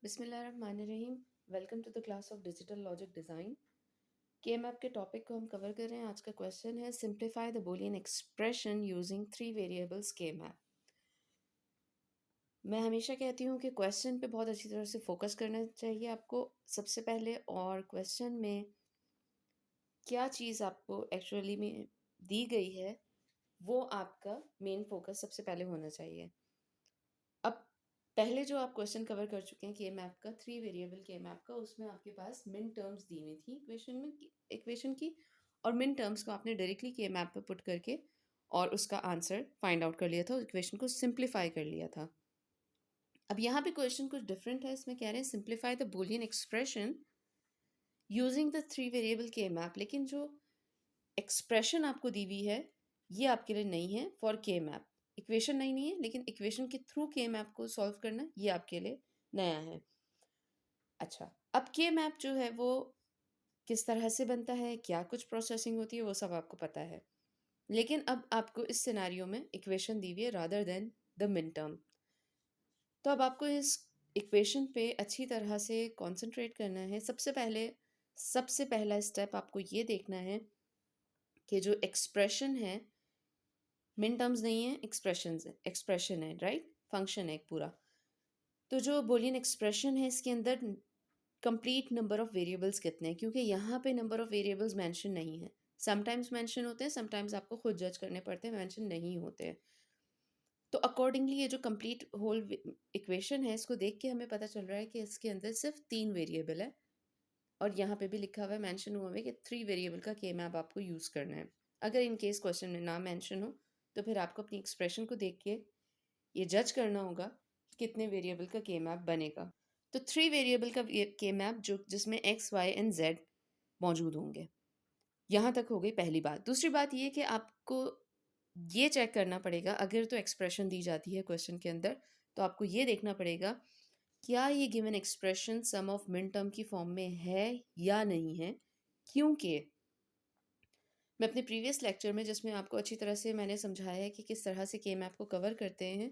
बिस्मिल्लाहिर्रहमानिर्रहीम। Welcome to the class of digital logic design. K map के topic को हम कवर कर रहे हैं। आज का क्वेश्चन है simplify the Boolean expression using 3 variables के मैप। मैं हमेशा कहती हूँ कि क्वेश्चन पे बहुत अच्छी तरह से फोकस करना चाहिए आपको सबसे पहले, और क्वेश्चन में क्या चीज़ आपको एक्चुअली में दी गई है वो आपका मेन फोकस सबसे पहले होना चाहिए। अब पहले जो आप क्वेश्चन कवर कर चुके हैं के मैप का, 3 वेरिएबल के मैप का, उसमें आपके पास मिन टर्म्स दी हुई थी इक्वेशन की, और मिन टर्म्स को आपने डायरेक्टली के मैप पे पुट करके और उसका आंसर फाइंड आउट कर लिया था, इक्वेशन को सिंप्लीफाई कर लिया था। अब यहाँ पे क्वेश्चन कुछ डिफरेंट है। इसमें कह रहे हैं simplify the Boolean expression using the 3 variable के मैप, लेकिन जो एक्सप्रेशन आपको दी हुई है ये आपके लिए नहीं है फॉर के मैप। इक्वेशन नहीं है, लेकिन इक्वेशन के थ्रू के मैप को सॉल्व करना ये आपके लिए नया है। अच्छा, अब के मैप जो है वो किस तरह से बनता है, क्या कुछ प्रोसेसिंग होती है, वो सब आपको पता है। लेकिन अब आपको इस सिनेरियो में इक्वेशन दी हुई है rather than the min term. तो अब आपको इस इक्वेशन पे अच्छी तरह से कंसंट्रेट करना है। सबसे पहला स्टेप आपको ये देखना है कि जो एक्सप्रेशन है, मिन टर्म्स नहीं है, एक्सप्रेशन है, राइट, फंक्शन है एक पूरा। तो जो बोलियन एक्सप्रेशन है इसके अंदर कंप्लीट नंबर ऑफ वेरिएबल्स कितने हैं, क्योंकि यहाँ पे नंबर ऑफ वेरिएबल्स मेंशन नहीं है। समटाइम्स मेंशन होते हैं, समटाइम्स आपको खुद जज करने पड़ते हैं, मेंशन नहीं होते हैं। तो अकॉर्डिंगली ये जो कंप्लीट होल इक्वेशन है इसको देख के हमें पता चल रहा है कि इसके अंदर सिर्फ 3 वेरिएबल है, और यहाँ पे भी लिखा हुआ है, मेंशन हुआ है कि 3 वेरिएबल का के मैप आपको यूज़ करना है। अगर इन केस क्वेश्चन में ना मेंशन हो तो फिर आपको अपनी एक्सप्रेशन को देख के ये जज करना होगा कि कितने वेरिएबल का के मैप बनेगा। तो 3 वेरिएबल का के मैप जो जिसमें एक्स वाई एंड जेड मौजूद होंगे। यहाँ तक हो गई पहली बात। दूसरी बात ये कि आपको ये चेक करना पड़ेगा, अगर तो एक्सप्रेशन दी जाती है क्वेश्चन के अंदर, तो आपको ये देखना पड़ेगा क्या ये given expression sum of min term की फॉर्म में है या नहीं है। क्योंकि मैं अपने प्रीवियस लेक्चर में, जिसमें आपको अच्छी तरह से मैंने समझाया है कि किस तरह से के मैप को कवर करते हैं,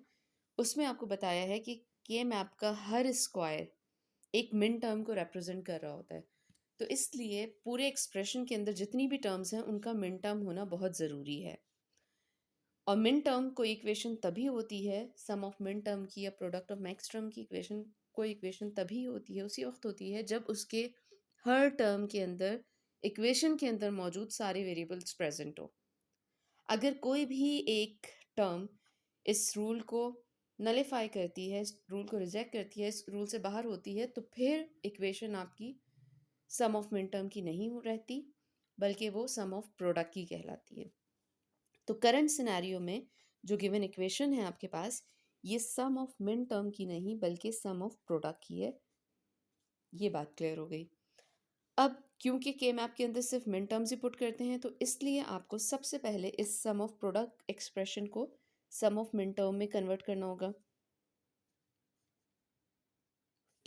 उसमें आपको बताया है कि के मैप का हर स्क्वायर एक मिन टर्म को रिप्रेजेंट कर रहा होता है। तो इसलिए पूरे एक्सप्रेशन के अंदर जितनी भी टर्म्स हैं उनका मिन टर्म होना बहुत ज़रूरी है। और मिन टर्म कोई इक्वेशन तभी होती है, सम ऑफ मिन टर्म की या प्रोडक्ट ऑफ मैक्स टर्म की इक्वेशन, कोई इक्वेशन तभी होती है, उसी वक्त होती है जब उसके हर टर्म के अंदर, इक्वेशन के अंदर मौजूद सारे वेरिएबल्स प्रेजेंट हो। अगर कोई भी एक टर्म इस रूल को नलिफाई करती है, इस रूल को रिजेक्ट करती है, इस रूल से बाहर होती है, तो फिर इक्वेशन आपकी सम ऑफ मिन टर्म की नहीं रहती, बल्कि वो सम ऑफ प्रोडक्ट की कहलाती है। तो करंट सिनेरियो में जो गिवन इक्वेशन है आपके पास, ये सम ऑफ मिन टर्म की नहीं बल्कि सम ऑफ प्रोडक्ट की है। ये बात क्लियर हो गई। अब क्योंकि के मैप के अंदर सिर्फ मिन टर्म्स ही पुट करते हैं, तो इसलिए आपको सबसे पहले इस सम ऑफ प्रोडक्ट एक्सप्रेशन को सम ऑफ मिन टर्म में कन्वर्ट करना होगा।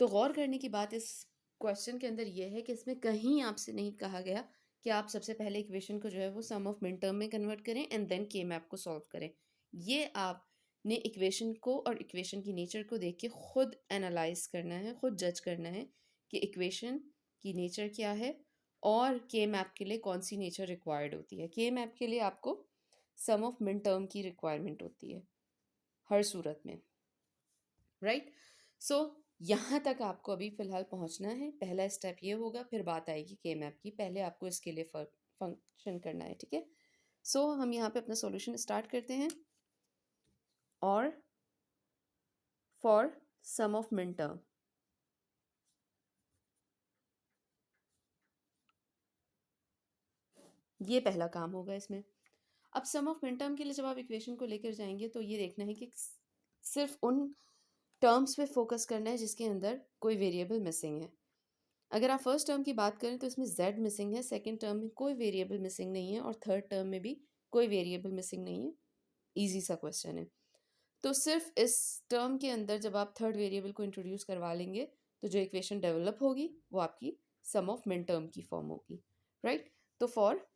तो गौर करने की बात इस क्वेश्चन के अंदर यह है कि इसमें कहीं आपसे नहीं कहा गया कि आप सबसे पहले इक्वेशन को जो है वो सम ऑफ मिन टर्म में कन्वर्ट करें एंड देन के मैप को सॉल्व करें। ये आपने इक्वेशन को और इक्वेशन की नेचर को देख के खुद एनालाइज करना है, खुद जज करना है कि इक्वेशन की नेचर क्या है और के मैप के लिए कौन सी नेचर रिक्वायर्ड होती है। के मैप के लिए आपको सम ऑफ मिन टर्म की रिक्वायरमेंट होती है हर सूरत में, राइट। सो यहाँ तक आपको अभी फ़िलहाल पहुँचना है। पहला स्टेप ये होगा, फिर बात आएगी के मैप की। पहले आपको इसके लिए फंक्शन करना है, ठीक है। सो हम यहाँ पे अपना सॉल्यूशन स्टार्ट करते हैं। और for sum of min term, ये पहला काम होगा इसमें। अब सम ऑफ मिन टर्म के लिए जब आप इक्वेशन को लेकर जाएंगे तो ये देखना है कि सिर्फ उन टर्म्स पे फोकस करना है जिसके अंदर कोई वेरिएबल मिसिंग है। अगर आप फर्स्ट टर्म की बात करें तो इसमें z मिसिंग है, सेकंड टर्म में कोई वेरिएबल मिसिंग नहीं है, और थर्ड टर्म में भी कोई वेरिएबल मिसिंग नहीं है। इजी सा क्वेश्चन है। तो सिर्फ इस टर्म के अंदर जब आप थर्ड वेरिएबल को इंट्रोड्यूस करवा लेंगे तो जो इक्वेशन डेवलप होगी वो आपकी सम ऑफ मिन टर्म की फॉर्म होगी, राइट। तो फॉर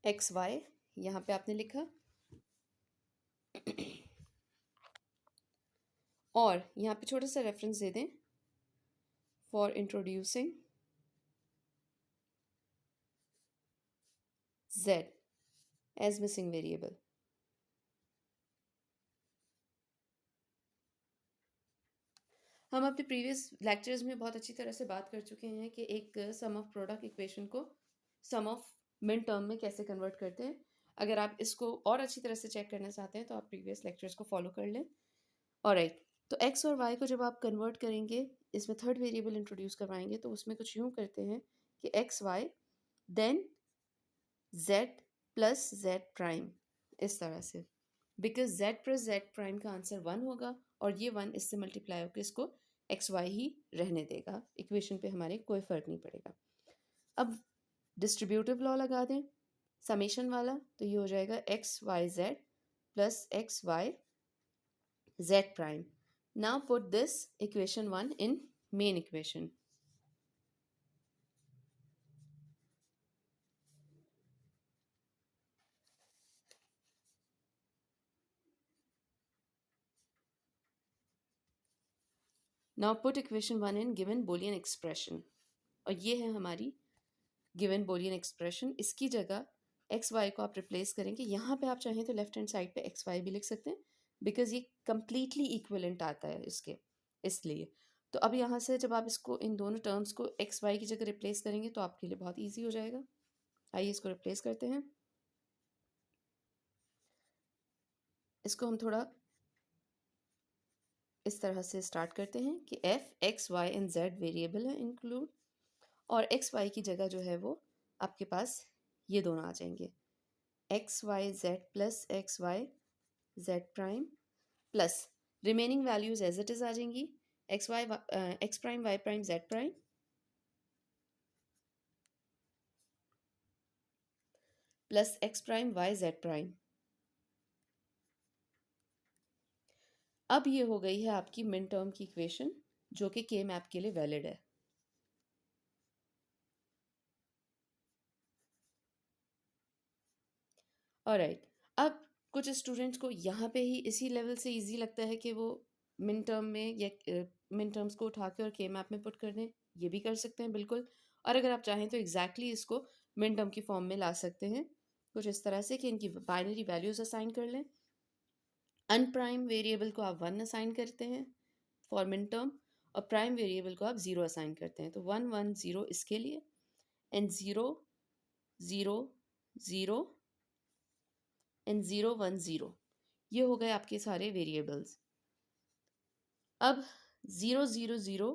एक्स वाई, यहाँ पे आपने लिखा और यहाँ पे छोटा सा रेफरेंस दे दें, for introducing z as missing variable. हम अपने प्रीवियस लेक्चर्स में बहुत अच्छी तरह से बात कर चुके हैं कि एक सम ऑफ प्रोडक्ट इक्वेशन को सम ऑफ मिन टर्म में कैसे कन्वर्ट करते हैं। अगर आप इसको और अच्छी तरह से चेक करना चाहते हैं तो आप प्रीवियस लेक्चर्स को फॉलो कर लें। ऑलराइट, तो x और y को जब आप कन्वर्ट करेंगे, इसमें थर्ड वेरिएबल इंट्रोड्यूस करवाएंगे, तो उसमें कुछ यूँ करते हैं कि x y then z plus z prime, इस तरह से, because z plus z prime का आंसर 1 होगा और ये 1 इससे मल्टीप्लाई होकर इसको एक्स वाई ही रहने देगा, इक्वेशन पे हमारे कोई फ़र्क नहीं पड़ेगा। अब डिस्ट्रीब्यूटिव लॉ लगा दें समेशन वाला, तो ये हो जाएगा x y z plus x y z prime. Now put this equation 1 in main equation. Now put equation 1 in given Boolean expression, और ये है हमारी गिवन बोलियन एक्सप्रेशन। इसकी जगह एक्स वाई को आप रिप्लेस करेंगे, यहाँ पे आप चाहें तो लेफ्ट हैंड साइड पे एक्स वाई भी लिख सकते हैं, बिकॉज ये कंप्लीटली इक्विवेलेंट आता है इसके, इसलिए। तो अब यहाँ से जब आप इसको इन दोनों टर्म्स को एक्स वाई की जगह रिप्लेस करेंगे तो आपके लिए बहुत ईजी हो जाएगा। आइए इसको रिप्लेस करते हैं। इसको हम थोड़ा इस तरह से स्टार्ट करते हैं कि F x y and z variable है इंक्लूड, और एक्स वाई की जगह जो है वो आपके पास ये दोनों आ जाएंगे, x y z plus x y z prime plus remaining values as it is आ जाएंगी, x y x prime y prime z prime plus x prime y z prime. अब ये हो गई है आपकी मिन टर्म की इक्वेशन, जो कि के मैप के लिए वैलिड है। ऑलराइट, अब कुछ स्टूडेंट्स को यहाँ पे ही इसी लेवल से इजी लगता है कि वो मिन टर्म में या मिन टर्म्स को उठा के और के मैप में पुट कर दें, ये भी कर सकते हैं बिल्कुल। और अगर आप चाहें तो एग्जैक्टली इसको मिन टर्म की फॉर्म में ला सकते हैं, कुछ इस तरह से कि इनकी बाइनरी वैल्यूज असाइन कर लें। अनप्राइम वेरिएबल को आप 1 असाइन करते हैं फॉर मिन टर्म, और प्राइम वेरिएबल को आप 0 असाइन करते हैं, तो 1 1 0 इसके लिए, एंड 0 0 0 एंड 0 1 0, ये हो गए आपके सारे वेरिएबल्स। अब 0 0 0,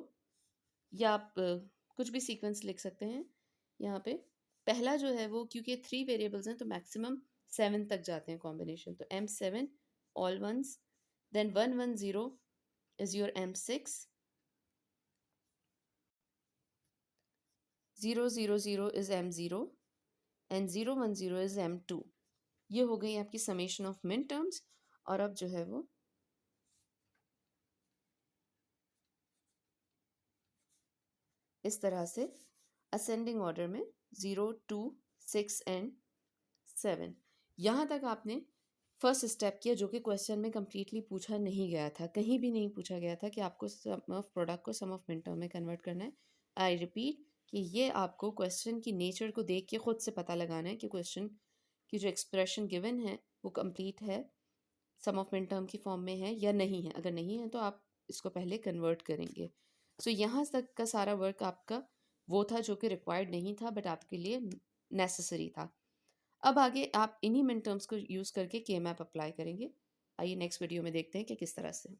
या आप कुछ भी सीक्वेंस लिख सकते हैं यहाँ पे। पहला जो है वो, क्योंकि 3 वेरिएबल्स हैं तो मैक्सिमम 7 तक जाते हैं कॉम्बिनेशन, तो M7 all ones, then 1 1 0 is your M6, 0 0 0 इज M0 एंड 0 1 0 इज M2। ये हो गई आपकी समेशन ऑफ मिन टर्म्स। और अब जो है वो इस तरह से असेंडिंग ऑर्डर में 0 2 6 एंड 7, यहाँ तक आपने फर्स्ट स्टेप किया, जो कि क्वेश्चन में कम्प्लीटली पूछा नहीं गया था, कहीं भी नहीं पूछा गया था कि आपको सम ऑफ प्रोडक्ट को सम ऑफ मिन टर्म में कन्वर्ट करना है। आई रिपीट कि ये आपको क्वेश्चन की नेचर को देख के खुद से पता लगाना है कि क्वेश्चन की जो एक्सप्रेशन गिवन है वो कंप्लीट है, सम ऑफ मिन टर्म की फॉर्म में है या नहीं है। अगर नहीं है तो आप इसको पहले कन्वर्ट करेंगे। सो यहाँ तक का सारा वर्क आपका वो था जो कि रिक्वायर्ड नहीं था, बट आपके लिए नेसेसरी था। अब आगे आप इन्हीं मिन टर्म्स को यूज़ करके के मैप अप्लाई करेंगे। आइए नेक्स्ट वीडियो में देखते हैं कि किस तरह से।